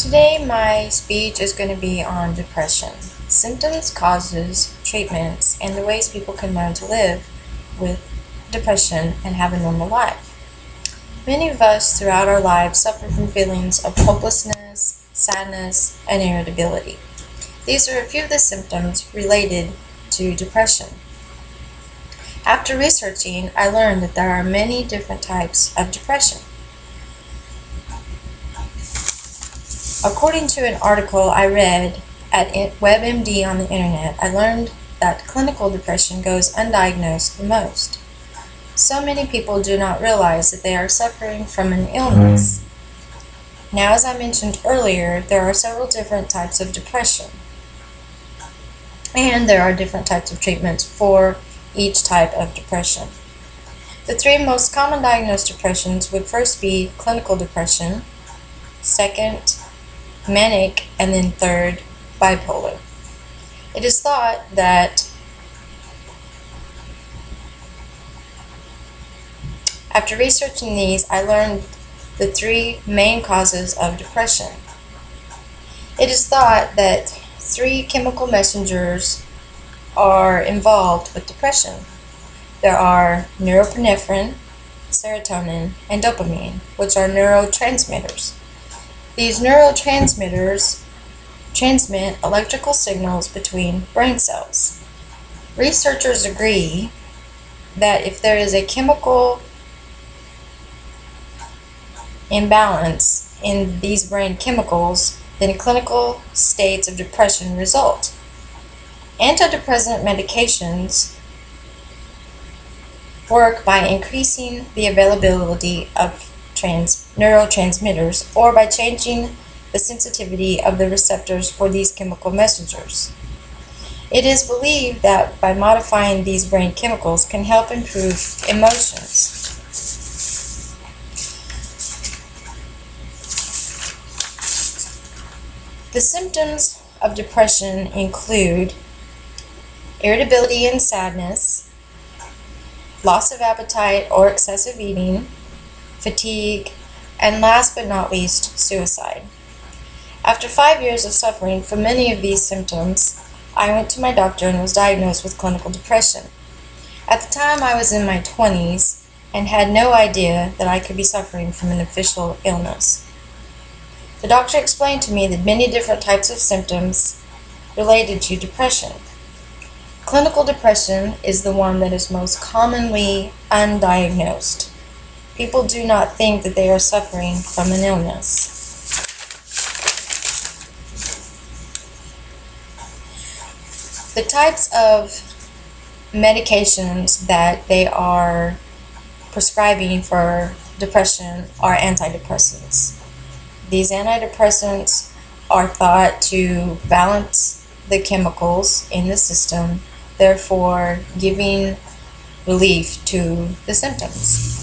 Today my speech is going to be on depression, symptoms, causes, treatments, and the ways people can learn to live with depression and have a normal life. Many of us throughout our lives suffer from feelings of hopelessness, sadness, and irritability. These are a few of the symptoms related to depression. After researching, I learned that there are many different types of depression. According to an article I read at WebMD on the internet, I learned that clinical depression goes undiagnosed the most. So many people do not realize that they are suffering from an illness. Now, as I mentioned earlier, there are several different types of depression, and there are different types of treatments for each type of depression. The three most common diagnosed depressions would first be clinical depression, second, manic, and then third, bipolar. It is thought that after researching these, I learned the three main causes of depression. It is thought that three chemical messengers are involved with depression. There are norepinephrine, serotonin, and dopamine, which are neurotransmitters. These neurotransmitters transmit electrical signals between brain cells. Researchers agree that if there is a chemical imbalance in these brain chemicals, then clinical states of depression result. Antidepressant medications work by increasing the availability of neurotransmitters or by changing the sensitivity of the receptors for these chemical messengers. It is believed that by modifying these brain chemicals can help improve emotions. The symptoms of depression include irritability and sadness, loss of appetite or excessive eating, fatigue, and last but not least, suicide. After 5 years of suffering from many of these symptoms, I went to my doctor and was diagnosed with clinical depression. At the time, I was in my 20s and had no idea that I could be suffering from an official illness. The doctor explained to me the many different types of symptoms related to depression. Clinical depression is the one that is most commonly undiagnosed. People do not think that they are suffering from an illness. The types of medications that they are prescribing for depression are antidepressants. These antidepressants are thought to balance the chemicals in the system, therefore giving relief to the symptoms.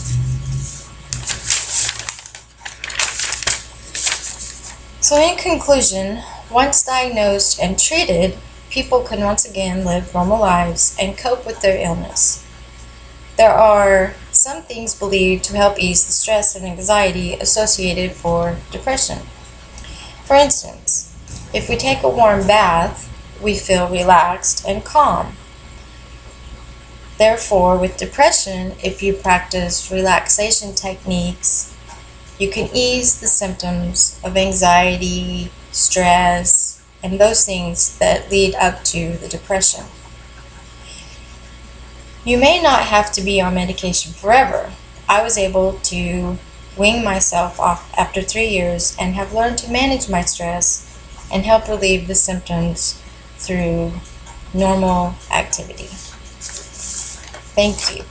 So in conclusion, once diagnosed and treated, people can once again live normal lives and cope with their illness. There are some things believed to help ease the stress and anxiety associated for depression. For instance, if we take a warm bath, we feel relaxed and calm. Therefore, with depression, if you practice relaxation techniques, you can ease the symptoms of anxiety, stress, and those things that lead up to the depression. You may not have to be on medication forever. I was able to wean myself off after 3 years and have learned to manage my stress and help relieve the symptoms through normal activity. Thank you.